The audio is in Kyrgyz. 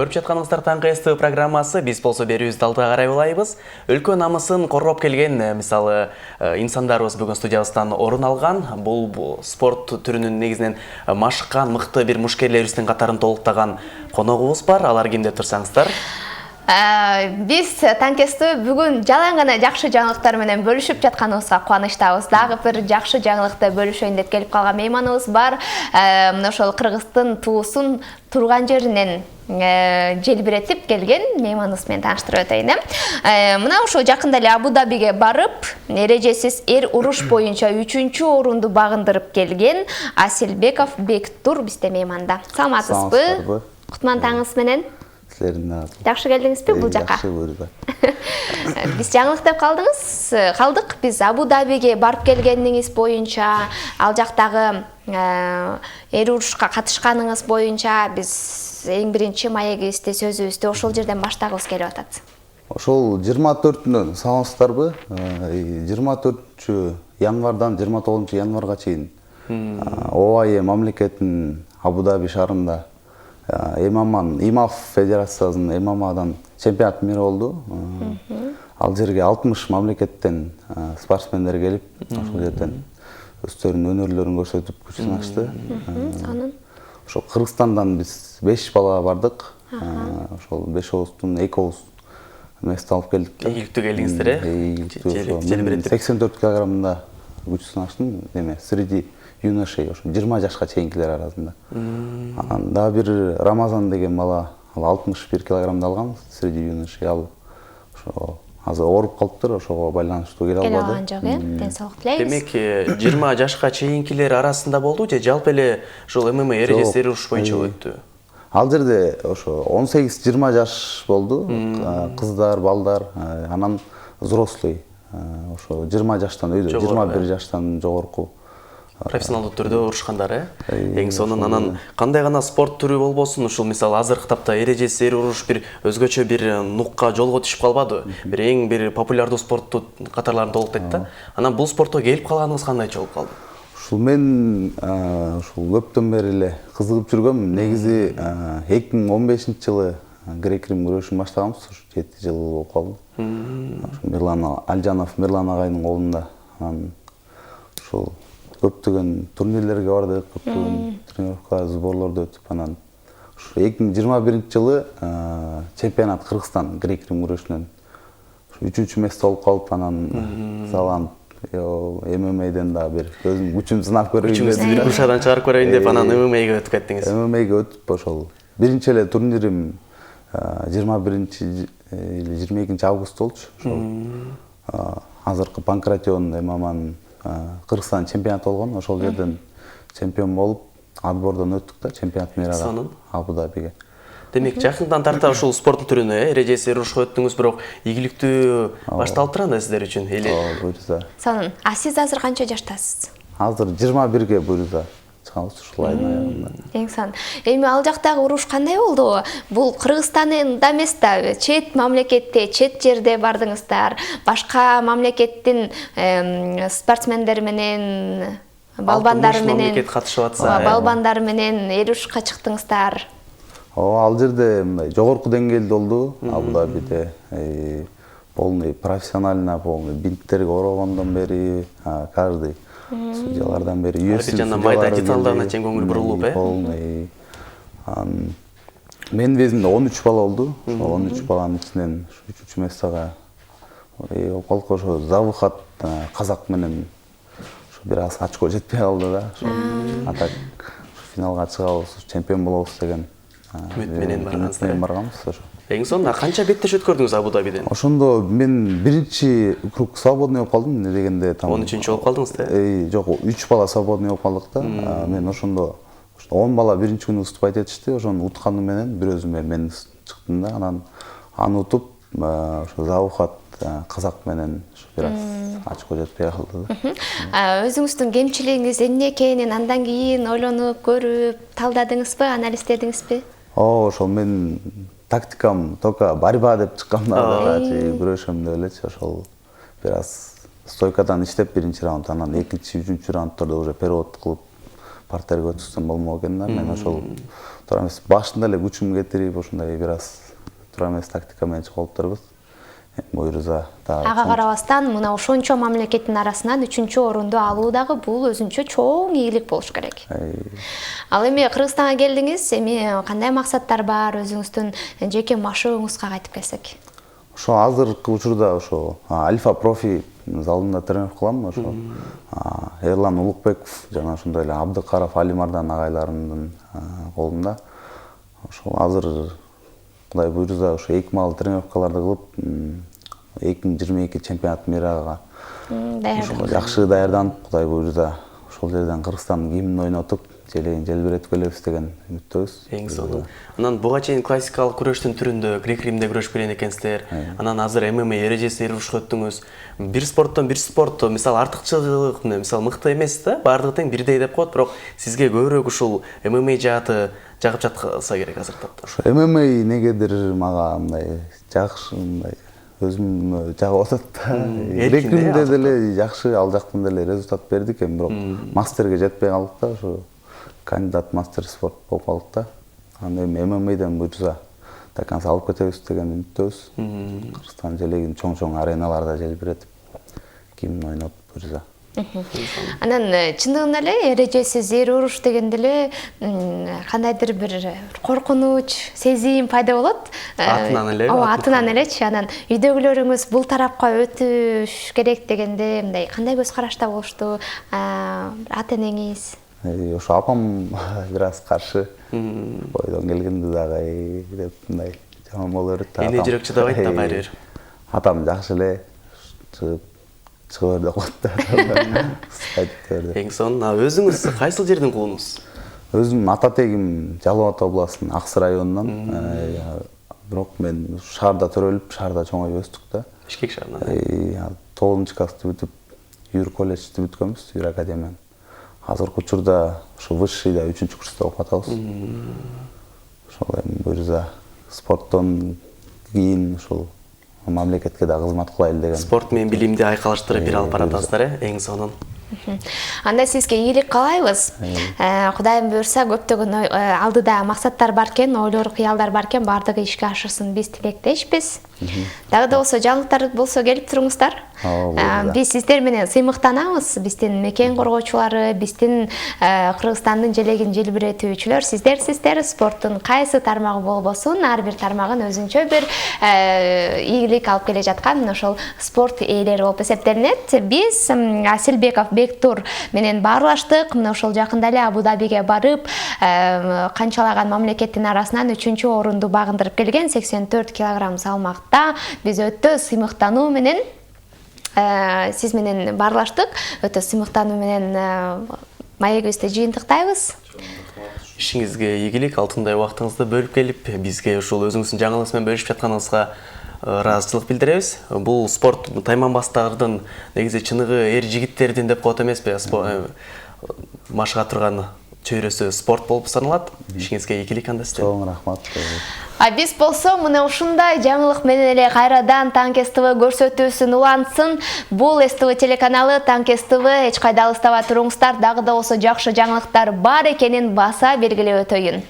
Көрүп жатканыңыздар таңкы СТВ программасы, биз болсо берүүбүздү алда карай улайбыз. Өлкө намысын коргоп келген, мисалы, инсандарыбыз бүгүн студиябыздан орун алган. Бул спорт түрүнүн негизинен машыккан, мыкты бир мушкерлерибиздин катарын толуктаган коногубуз бар. Алар кимдеп турсаңыздар? Биз Танкесті бүгін жалаң гана жакшы жаңылыктар менен бөлүшүп жатканыбызга кубанычтабыз. Дагы бир жакшы жаңылыкты бөлүшөйүн деп келип калган мейманыбыз бар. Ошол Кыргыздын туусун турган жеринен желбиретип келген мейманыбыз менен тааныштырып өтөйүн. Мына ошо жакында эле Абу-Дабиге барып, эрежесиз эр уруш боюнча 3-орунду багындырып келген Аселбеков Бектур бизде мейманда. Саламатсызбы? Кутман таңыңыз менен. Жакшы келдиңизби бул жака? Жакшы буйругда. Биз жаңылык деп калдык. Биз Абу-Дабиге барып келгениңиз боюнча, ал жактагы эр урушка катышканыңыз боюнча биз эң биринчи маегибизди, сөзүбүздү ошол жерден баштагыбыз келип атат. Ошол 24-түнөн саламатсыздарбы? 24 январдан 29 январга чейин ОАЭ мамлекетинин Абу-Даби шаарында ИМАФ федерациясынын ММАдан чемпионат мира болду. Ал жерге 60 мамлекеттен спортсмендер келип, ошол жерден өздөрүнүн өнөрлөрүн көрсөтүп, күч сынашты. Ошол Кыргызстандан биз 5 бала бардык. Ошол 5 ооздун 2 ооз месте алып келдик. Ийгиликтүү келдиңиздер, 84 килограммда күч сынаштым, среди юношей, 20 жашка чейинкилер арасында. Анан да бир Рамазан деген бала, ал 61 килограммда алган, среди юношей, ал ошо азыр ооруп калыптыр, ошого байланыштуу келе албады. Ден соолук тилейбиз. Демек, 20 жашка чейинкилер арасында болду же жалпы эле ушул ММА эрежеси уруш боюнча өттү? Ал жерде ошо 18-20 жаш болду, кыздар, балдар, анан взрослый, ошо 20 жаштан өйдө, 21 жаштан жогорку профессионалдуу түрдө урушкандар, эң сонун. Анан кандай гана спорт түрү болбосун, ушул мисалы азыркы тапта эрежеси уруш бир өзгөчө бир нукка жолго түшүп калбады. Бир эң бир популярдуу спортту катарларын толуктайт да. Анан бул спортко келип калганыңыз кандайча болуп калды? Ушул мен ушул көптөн бери эле кызыгып жүргөм. Негизи 2015-жылы грек-рим күрөшүн баштаганбыз, 7 жыл болуп калды. Мирлан Алжанов Мирлан агайдын колунда. Анан ушул көптөгөн турнирлерге бардык, көптөгөн тренировка, сборлордо өтүп, анан ушу 2021-жылы чемпионат Кыргызстан грек-рим күрөшүнөн 3-месте болуп калып, анан саланып, ММАден да бир өзүм күчүм сынап көрөйүн деп. Күчүңүздү бир кушадан чыгарып көрөйүн деп, анан ММАга өтүп кеттиңиз. ММАга өтүп, ошол биринчи эле турнирим 21-22 август болчу. Ошол азыркы Панкратион ММАнын Кыргызстан чемпионаты болгон, ошол жерден чемпион болуп, отбордон өттүк да, чемпионат мирага Абу-Дабиге. Демек, жакындан тарта ушул спорт түрүнө эрежеси урушка өттүңүз, бирок ийгиликтүү башталып турган сиздер үчүн. Буйруса. Сонун. Сиз азыр канча жаштасыз? Азыр 21-ге буйруса. Ушул айдын аягында. Эң сонун. Эми ал жактагы уруш кандай болду? Бул Кыргызстанда эмес да, чет мамлекетте, чет жерде бардыңыздар. Башка мамлекеттин спортсмендери менен, балбандары менен, мамлекет катышып атса, балбандары менен эр урушка чыктыңыздар. Ал жерде жогорку деңгээлде болду, Абу-Дабиде. Полный профессионально, полный бинттерге орогондон бери, каждый судьялардан бери UFC майда деталдарына чейин көңүл бурулуп, Менин весимде 13 бала болду. 13 баланын ичинен 3 местага болуп ошо Завухат казак менен бир аз очко жетпей калды да. Атак финалга чыгабыз, чемпион болобуз деген үмүт менен барганбыз ошо. Эң сонун, канча беттеш өткөрдүңүз Абу-Дабиден? Ошондо мен биринчи круг свободный болуп калдым, дегенде там 13-чү болуп калдыңыз да? Жок, 3 бала свободный болуп калдык да. Мен ошондо 10 бала биринчи күнү выступать этишти, ошону утканым менен бир өзүмө мен чыктым да, анан аны утуп, ошо Завухат казак менен бир аз очко жетпей калды да. Өзүңүздүн кемчилигиңиз эмне экенин андан кийин ойлонуп, көрүп, талдадыңызбы, анализдедиңизби? Ошол мен тактикам только борьба деп чыккам да, күрөшөм деп элечи, ошол бир аз стойкадан иштеп биринчи раунд, анан экинчи, үчүнчү раунддордо уже перевод кылып партерге өтүксөм болмок экен да. Мен ошол туура эмес башында эле күчүм кетирип ушундай бир аз туура эмес тактика менен чыгып алыптырбыз. Буйруза Ага карабастан мына ошончо мамлекеттин арасынан 3-орунду алуу дагы бул өзүнчө чоң ийгилик болуш керек. Ал эми Кыргызстанга келдиңиз, эми кандай максаттар бар, өзүңүздүн жеке машыгыңызга кайтып келсек? Ошо азыркы учурда ошо Альфа профи залында тренер кылам. Ошо Эрлан Улукбеков жана ошондой эле Абдыкаров Алимардан агайларымдын колунда. Ошол азыр Кудай буйруза ошо 2 маал тренировкаларды кылып 2022 чемпионат мирага жакшы даярданып, Кудай буйруза ошол жерден Кыргызстандын гимнин ойнотуп, желегин желбиретип келебиз деген үмүттөбүз. Эң сонун. Анан буга чейин классикалык күрөштүн түрүндө грек-римде күрөшүп келген экенсиздер. Анан азыр ММА эрежеси ирушка өттүңүз. Бир спорттон бир спорт, мисалы артыкчылык, мисалы мыкты эмес да, баардыгы тең бирдей деп коет, бирок сизге көбүрөөк ушул ММА жааты жагып жатса керек азыр тапта. Ошо ММА негедир мага мындай жакшы мындай өзүм жагып атат да. Грек-римде деле жакшы, ал жактан деле результат бердик эми, бирок мастерге жетпей калдык да, ошо кандидат мастер спорт болуп калдык да. Анда эми ММАдан буйрса до конца алып кетебиз деген үмүттөбүз. Кыргызстан желегин чоң-чоң ареналарда желбиретип, гимн ойноп буйрса. Анан чындыгында эле эрежесиз эр уруш дегенде эле кандайдыр бир коркунуч, сезим пайда болот. Атынан эле. Ооба, атынан элечи. Анан үйдөгүлөрүңүз бул тарапка өтүш керек дегенде мындай кандай көз карашта болушту? Ата энеңиз? Ошо апам бир аз каршы. Бойдон келгенде дагы деп мындай жаман боло берет да. Эне жүрөк чыдабайт да баары бир. Атам жакшы эле чыга бер деп коет да. Эң сонун. Өзүңүз кайсыл жердин кулунуз? Өзүм ата тегим Жалал Абад областынын Аксы районунан. Бирок мен шаарда төрөлүп, шаарда чоңоюп өстүк да. Бишкек шаарынан. 9-классты бүтүп, Юр колледжди бүткөнбүз, Юр академияны. Азыркы учурда ошо высшийда 3-курста окуп атабыз. Ошол эми буйрса спорттон кийин ошол мамлекетке да кызмат кылайлы деген. Спорт менен билимди айкалыштырып бир алып баратасыздар, эң сонун. Анда сизге ийгилик каалайбыз. Кудайым буйрса көптөгөн алдыда максаттар бар экен, ойлор, кыялдар бар экен, баардыгы ишке ашырсын, биз тилектешпиз. Дагы да болсо жаңылыктар болсо келип туруңуздар. Биз сиздер менен сыймыктанабыз. Биздин мекен коргоочулары, биздин Кыргызстандын желегин желбиретүүчүлөр сиздер спорттун кайсы тармагы болбосун, ар бир тармагын өзүнчө бир ийгилик алып келе жаткан ошол спорт ээлери болуп эсептелинет. Биз Асилбеков Бектур менен баарлаштык. Мына ошол жакында эле Абу Дабиге барып, канчалаган мамлекеттин арасынан 3-орунду багындырып келген 84 кг салмакта биз өтө сыймыктануу менен сиз менен баарлаштык. Өтө сыймыктануу менен маегибизди жыйынтыктайбыз. Ишиңизге ийгилик, алтындай убактыңызды бөлүп келип, бизге ушул өзүңүздүн жаңылыгыңыз менен бөлүшүп жатканыңызга ыраазычылык билдиребиз. Бул спорт тайманбастардын негизи чыныгы эр жигиттердин деп коет эмеспи? Машыга турган чөйрөсү спорт болуп саналат. Ишиңизге ийгилик анда сизде. Чоң рахмат. Биз болсо мына ушундай жаңылык менен эле кайрадан Танк СТВ көрсөтүүсүн улантсын. Бул СТВ телеканалы Танк СТВ, эч кайда алыстабай туруңуздар. Дагы да болсо жакшы жаңылыктар бар экенин баса белгилеп өтөйүн.